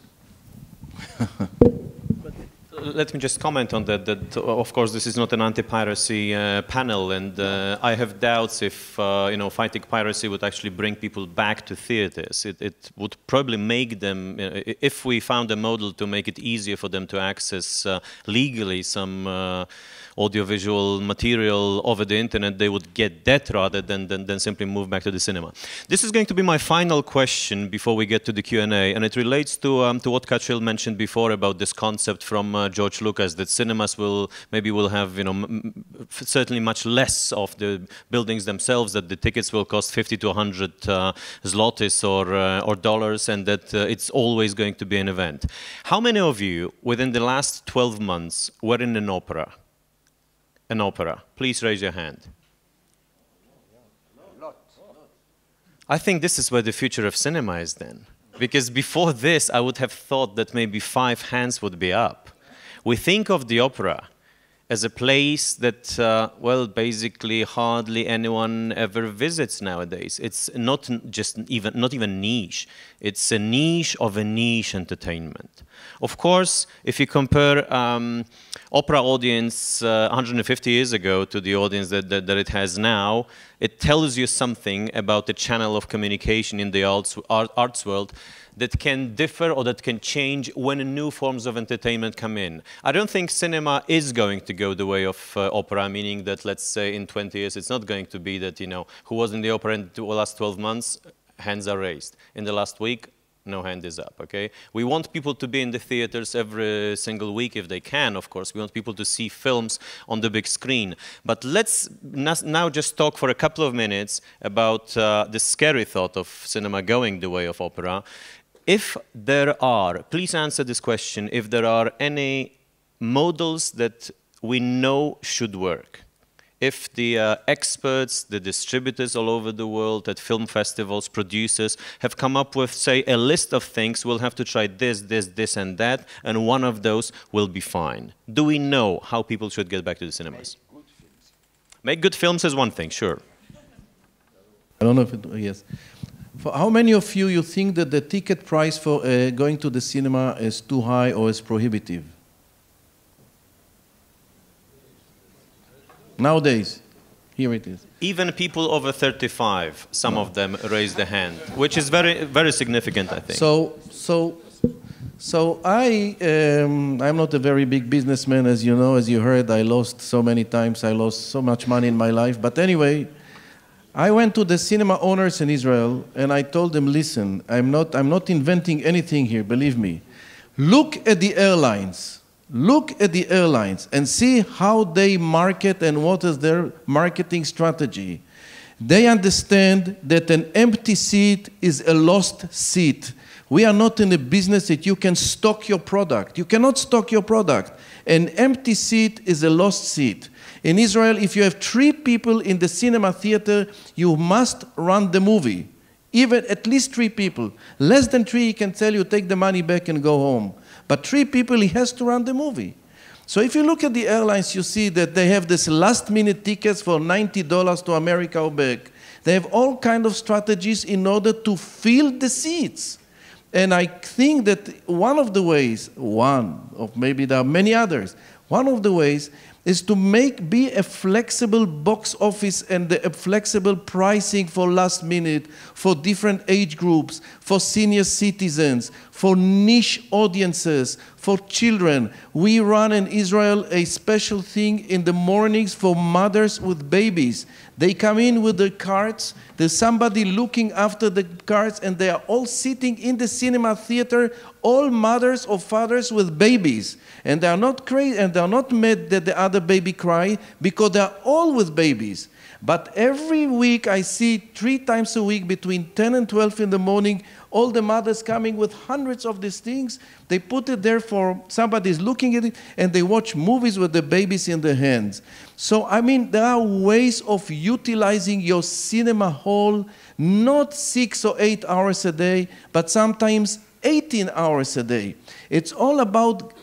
Let me just comment on that, of course this is not an anti-piracy panel, and I have doubts if you know, fighting piracy would actually bring people back to theaters. It would probably make them, if we found a model to make it easier for them to access legally some audiovisual material over the internet, they would get that rather than simply move back to the cinema. This is going to be my final question before we get to the Q&A, and it relates to what Katriel mentioned before about this concept from George Lucas, that cinemas will have, you know, certainly much less of the buildings themselves, that the tickets will cost 50 to 100 zlotys or dollars, and that it's always going to be an event. How many of you within the last 12 months were in an opera? An opera. Please raise your hand. I think this is where the future of cinema is then. Because before this, I would have thought that maybe 5 hands would be up. We think of the opera as a place that, well, basically hardly anyone ever visits nowadays. It's not even niche. It's a niche of a niche entertainment. Of course, if you compare opera audience 150 years ago to the audience that it has now, it tells you something about the channel of communication in the arts world that can differ or that can change when new forms of entertainment come in. I don't think cinema is going to go the way of opera, meaning that, let's say, in 20 years, it's not going to be that, you know, who was in the opera in the last 12 months, hands are raised. In the last week, no hand is up, okay? We want people to be in the theaters every single week if they can, of course. We want people to see films on the big screen. But let's now just talk for a couple of minutes about the scary thought of cinema going the way of opera. If there are, please answer this question, if there are any models that we know should work. If the experts, the distributors all over the world at film festivals, producers, have come up with, say, a list of things, we'll have to try this, this, this, and that, and one of those will be fine. Do we know how people should get back to the cinemas? Make good films. Make good films is one thing, sure. I don't know if it, yes. For how many of you think that the ticket price for going to the cinema is too high or is prohibitive? Nowadays. Here it is. Even people over 35, some of them raised the hand, which is very, very significant, I think. So I'm not a very big businessman, as you know, as you heard. I lost so many times. I lost so much money in my life. But anyway, I went to the cinema owners in Israel, and I told them, listen, I'm not inventing anything here, believe me. Look at the airlines. Look at the airlines and see how they market and what is their marketing strategy. They understand that an empty seat is a lost seat. We are not in a business that you can stock your product. You cannot stock your product. An empty seat is a lost seat. In Israel, if you have 3 people in the cinema theater, you must run the movie. Even at least 3 people. Less than 3, he can tell you, take the money back and go home. But 3 people, he has to run the movie. So if you look at the airlines, you see that they have this last-minute tickets for $90 to America or back. They have all kinds of strategies in order to fill the seats. And I think that one of the ways, maybe there are many others, one of the ways is to be a flexible box office and a flexible pricing for last minute, for different age groups, for senior citizens, for niche audiences, for children. We run in Israel a special thing in the mornings for mothers with babies. They come in with their carts, there's somebody looking after the carts, and they are all sitting in the cinema theater, all mothers or fathers with babies. And they are not crazy, and they are not mad that the other baby cry, because they are all with babies. But every week I see 3 times a week between 10 and 12 in the morning, all the mothers coming with hundreds of these things. They put it there for somebody's looking at it, and they watch movies with the babies in their hands. So, I mean, there are ways of utilizing your cinema hall, not 6 or 8 hours a day, but sometimes 18 hours a day. It's all about,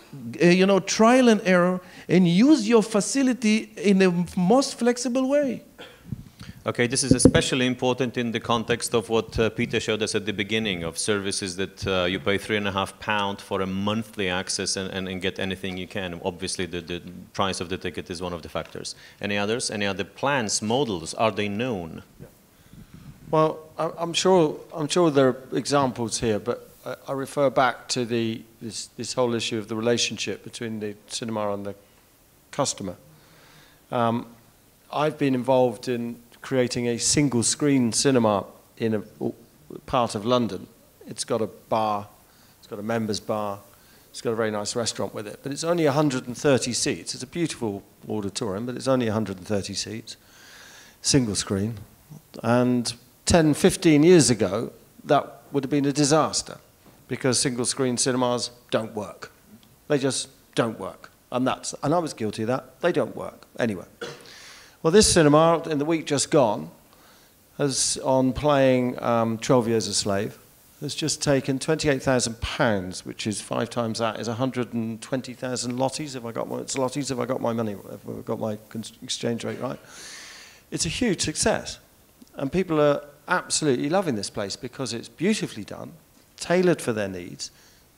trial and error, and use your facility in the most flexible way. Okay, this is especially important in the context of what Peter showed us at the beginning, of services that you pay £3.50 for a monthly access and get anything you can. Obviously, the price of the ticket is one of the factors. Any others? Any other plans, models? Are they known? Well, I'm sure there are examples here, but I refer back to this whole issue of the relationship between the cinema and the customer. I've been involved in creating a single-screen cinema in a part of London. It's got a bar, it's got a members bar, it's got a very nice restaurant with it, but it's only 130 seats. It's a beautiful auditorium, but it's only 130 seats, single screen. And 10, 15 years ago, that would have been a disaster, because single-screen cinemas don't work. They just don't work. And I was guilty of that. They don't work. Anyway. Well, this cinema, in the week just gone, on playing 12 Years a Slave, has just taken £28,000, which is 5 times that, is 120,000 lotties, if I got my money, if I got my exchange rate right. It's a huge success. And people are absolutely loving this place because it's beautifully done, tailored for their needs,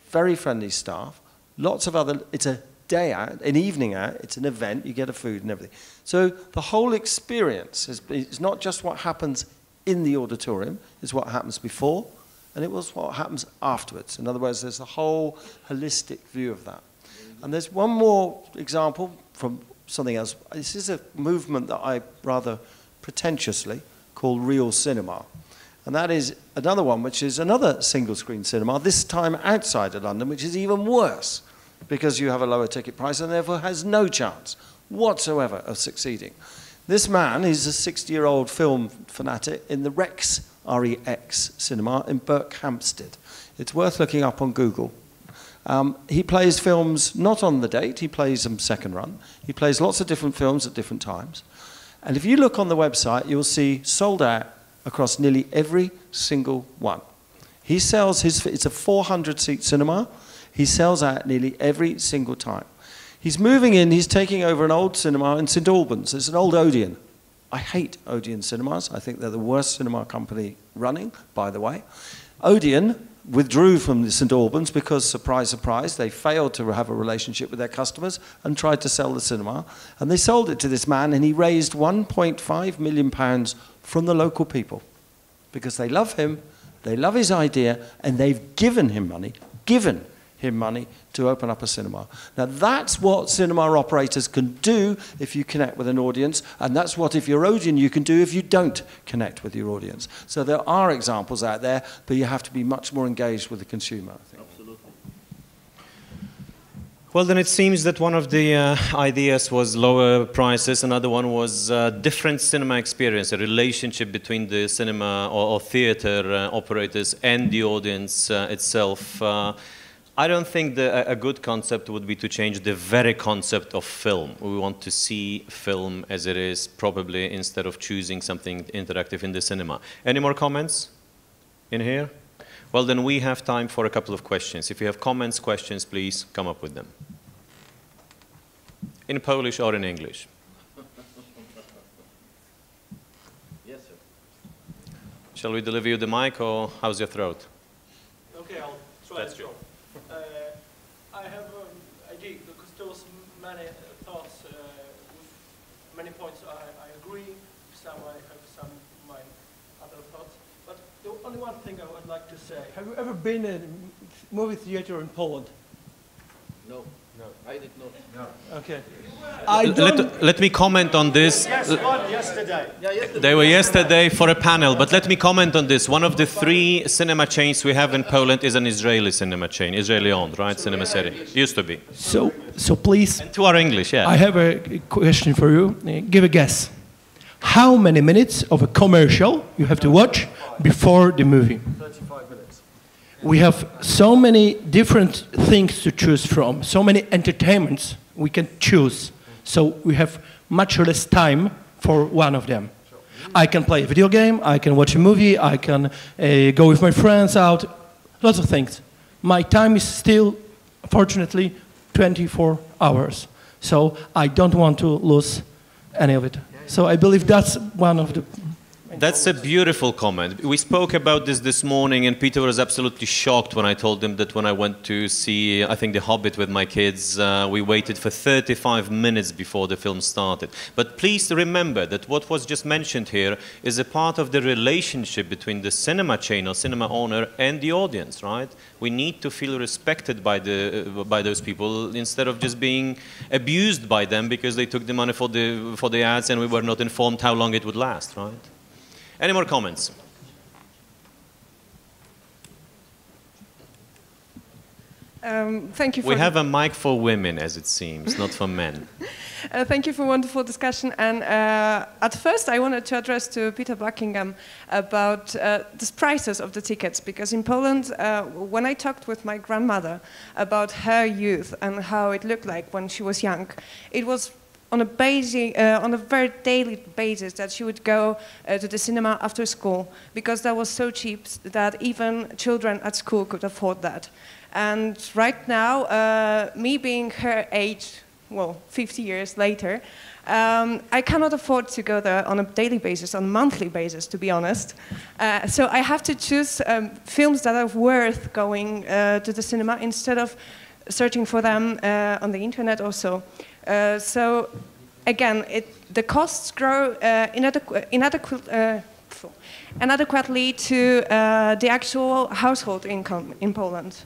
very friendly staff, lots of other, it's a day out, an evening out, it's an event, you get a food and everything. So the whole experience is not just what happens in the auditorium, it's what happens before, and it was what happens afterwards. In other words, there's a whole holistic view of that. And there's one more example from something else. This is a movement that I rather pretentiously call real cinema. And that is another one, which is another single-screen cinema, this time outside of London, which is even worse, because you have a lower ticket price and therefore has no chance whatsoever of succeeding. This man is a 60-year-old film fanatic in the Rex, R-E-X, cinema in Berkhamsted. It's worth looking up on Google. He plays films not on the date, he plays them second run. He plays lots of different films at different times. And if you look on the website, you'll see sold out across nearly every single one. He sells it's a 400-seat cinema. He sells out nearly every single time. He's moving in, he's taking over an old cinema in St Albans. It's an old Odeon. I hate Odeon cinemas. I think they're the worst cinema company running, by the way. Odeon withdrew from the St Albans because, surprise, surprise, they failed to have a relationship with their customers and tried to sell the cinema. And they sold it to this man, and he raised £1.5 million from the local people because they love him, they love his idea, and they've given him money to open up a cinema. Now that's what cinema operators can do if you connect with an audience, and that's what, if you're Odeon, you can do if you don't connect with your audience. So there are examples out there, but you have to be much more engaged with the consumer, I think. Absolutely. Well, then it seems that one of the ideas was lower prices, another one was different cinema experience, a relationship between the cinema or theater operators and the audience itself. I don't think a good concept would be to change the very concept of film. We want to see film as it is, probably, instead of choosing something interactive in the cinema. Any more comments in here? Well, then we have time for a couple of questions. If you have comments, questions, please come up with them. In Polish or in English? Yes, sir. Shall we deliver you the mic, or how's your throat? Okay, I'll try. That's good. I have an idea because there was many thoughts with many points I agree, some I have some my other thoughts. But the only one thing I would like to say: have you ever been in a movie theater in Poland? No. No, I did not. No. Okay. Let me comment on this. Yes, one yesterday. Yeah, yesterday. They were yesterday for a panel, but let me comment on this. One of the 3 cinema chains we have in Poland is an Israeli cinema chain, Israeli-owned, right? Cinema serie. Used to be. So please. And 2 are English, yeah. I have a question for you. Give a guess. How many minutes of a commercial you have to watch before the movie? 35 minutes. We have so many different things to choose from, so many entertainments we can choose. So we have much less time for one of them. I can play a video game, I can watch a movie, I can go with my friends out, lots of things. My time is still, fortunately, 24 hours. So I don't want to lose any of it. So I believe that's one of the... That's a beautiful comment. We spoke about this morning, and Peter was absolutely shocked when I told him that when I went to see, I think, The Hobbit with my kids, we waited for 35 minutes before the film started. But please remember that what was just mentioned here is a part of the relationship between the cinema chain or cinema owner and the audience, right? We need to feel respected by those people instead of just being abused by them because they took the money for the ads and we were not informed how long it would last, right? Any more comments? Thank you for we have a mic for women, as it seems, not for men. Thank you for a wonderful discussion. And at first, I wanted to address to Peter Buckingham about the prices of the tickets, because in Poland, when I talked with my grandmother about her youth and how it looked like when she was young, it was on a very daily basis that she would go to the cinema after school, because that was so cheap that even children at school could afford that. And right now, me being her age, well, 50 years later, I cannot afford to go there on a daily basis, on a monthly basis, to be honest. So I have to choose films that are worth going to the cinema instead of searching for them on the internet also. So again, the costs grow inadequately to the actual household income in Poland.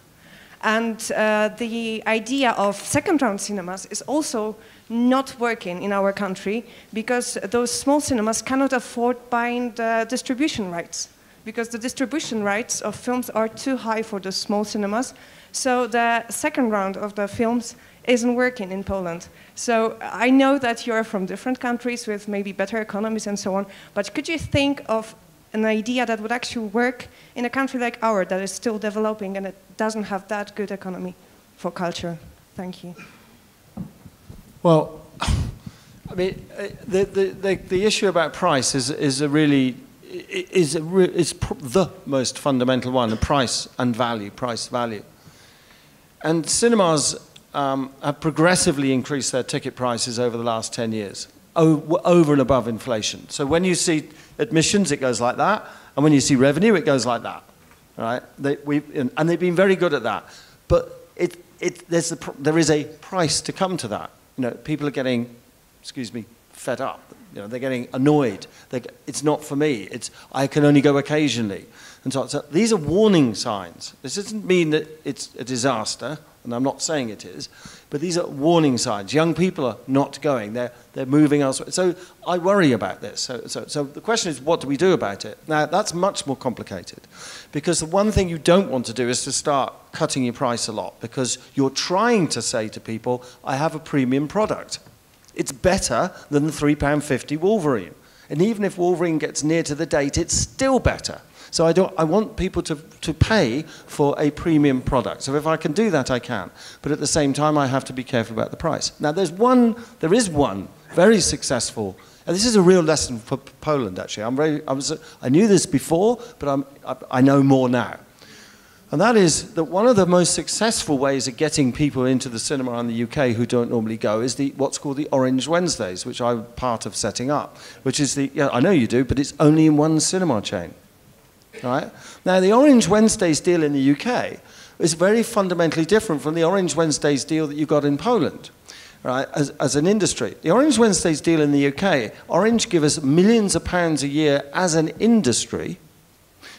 And the idea of second-round cinemas is also not working in our country because those small cinemas cannot afford buying the distribution rights, because the distribution rights of films are too high for the small cinemas. So the second round of the films isn't working in Poland. So I know that you're from different countries with maybe better economies and so on, but could you think of an idea that would actually work in a country like ours that is still developing and it doesn't have that good economy for culture? Thank you. Well, I mean, the issue about price is the most fundamental one: the price and value, price value. And cinemas have progressively increased their ticket prices over the last 10 years, over and above inflation. So when you see admissions, it goes like that, and when you see revenue, it goes like that. right? And they've been very good at that. But there is a price to come to that. You know, people are getting, excuse me, fed up. You know, they're getting annoyed. It's not for me. I can only go occasionally. And so these are warning signs. This doesn't mean that it's a disaster, and I'm not saying it is, but these are warning signs. Young people are not going. They're moving elsewhere. So I worry about this. So the question is, what do we do about it? Now, that's much more complicated, because the one thing you don't want to do is to start cutting your price a lot, because you're trying to say to people, I have a premium product. It's better than the £3.50 Wolverine. And even if Wolverine gets near to the date, it's still better. So I want people to pay for a premium product. So if I can do that, I can. But at the same time, I have to be careful about the price. Now, there is one very successful, and this is a real lesson for Poland, actually. I knew this before, but I know more now. And that is that one of the most successful ways of getting people into the cinema in the UK who don't normally go is what's called the Orange Wednesdays, which I'm part of setting up, which is I know you do, but it's only in one cinema chain. Right? Now, the Orange Wednesdays deal in the UK is very fundamentally different from the Orange Wednesdays deal that you got in Poland, right, as an industry. The Orange Wednesdays deal in the UK, Orange give us millions of pounds a year as an industry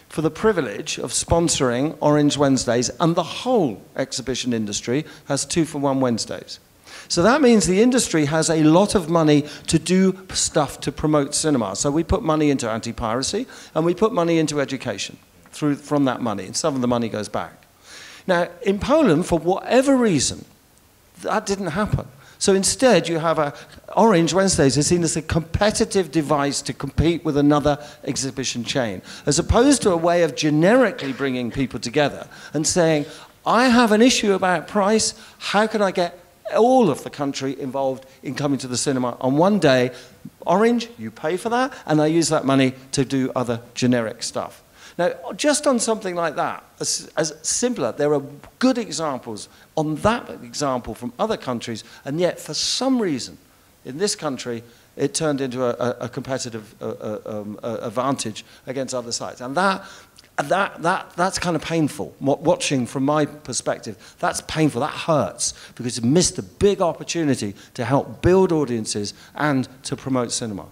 for the privilege of sponsoring Orange Wednesdays, and the whole exhibition industry has 2-for-1 Wednesdays. So that means the industry has a lot of money to do stuff to promote cinema. So we put money into anti-piracy, and we put money into education from that money, and some of the money goes back. Now, in Poland, for whatever reason, that didn't happen. So instead, you have Orange Wednesdays is seen as a competitive device to compete with another exhibition chain, as opposed to a way of generically bringing people together and saying, I have an issue about price, how can I get all of the country involved in coming to the cinema on one day? Orange, you pay for that, and I use that money to do other generic stuff. Now, just on something like that, as simpler, there are good examples on that example from other countries, and yet for some reason, in this country, it turned into a competitive advantage against other sites. And that's kind of painful. Watching from my perspective, that's painful, that hurts, because you missed a big opportunity to help build audiences and to promote cinema.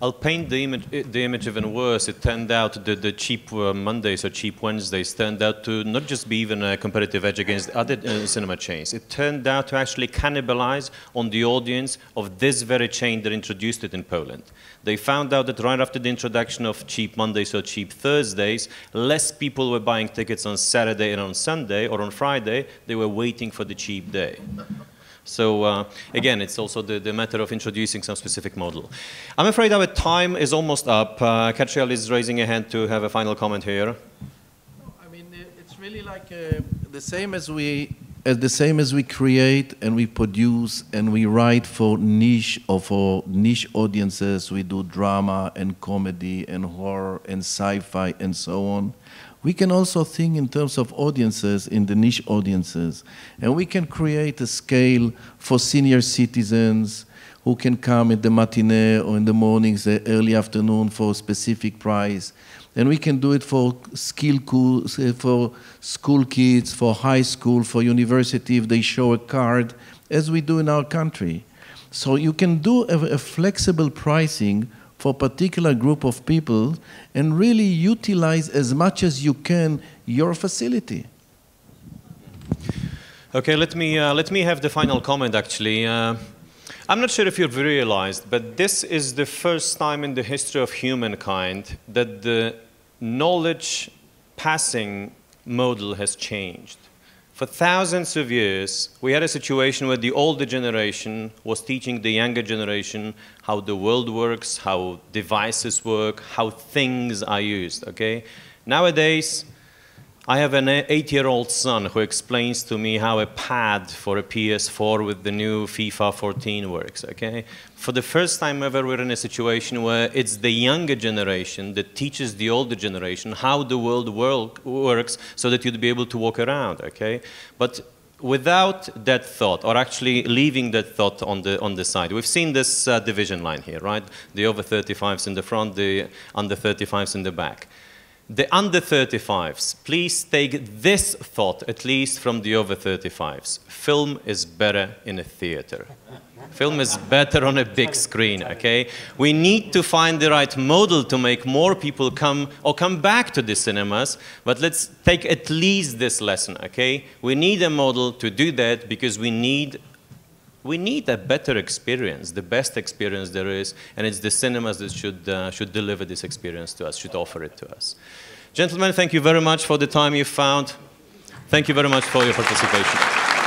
I'll paint the image even worse. It turned out that the cheap Mondays or cheap Wednesdays turned out to not just be even a competitive edge against other cinema chains. It turned out to actually cannibalize on the audience of this very chain that introduced it in Poland. They found out that right after the introduction of cheap Mondays or cheap Thursdays, less people were buying tickets on Saturday and on Sunday or on Friday. They were waiting for the cheap day. So again, it's also the matter of introducing some specific model. I'm afraid our time is almost up. Katriel is raising a hand to have a final comment here. No, I mean, it's really like the same as we create and we produce and we write for niche audiences. We do drama and comedy and horror and sci-fi and so on. We can also think in terms of audiences, in the niche audiences, and we can create a scale for senior citizens who can come at the matinee or in the mornings, the early afternoon for a specific price. And we can do it for for school kids, for high school, for university, if they show a card, as we do in our country. So you can do a flexible pricing for a particular group of people and really utilize as much as you can your facility. Okay, let me have the final comment actually. I'm not sure if you've realized, but this is the first time in the history of humankind that the knowledge passing model has changed. For thousands of years, we had a situation where the older generation was teaching the younger generation how the world works, how devices work, how things are used, okay? Nowadays, I have an 8-year-old son who explains to me how a pad for a PS4 with the new FIFA 14 works, okay? For the first time ever, we're in a situation where it's the younger generation that teaches the older generation how the world works so that you'd be able to walk around, okay? But without that thought, or actually leaving that thought on the side, we've seen this division line here, right? The over 35s in the front, the under 35s in the back. The under 35s, please take this thought, at least from the over 35s. Film is better in a theater. Film is better on a big screen, okay? We need to find the right model to make more people come back to the cinemas, but let's take at least this lesson, okay? We need a model to do that because we need a better experience, the best experience there is, and it's the cinemas that should deliver this experience to us, should offer it to us. Gentlemen, thank you very much for the time you found. Thank you very much for your participation.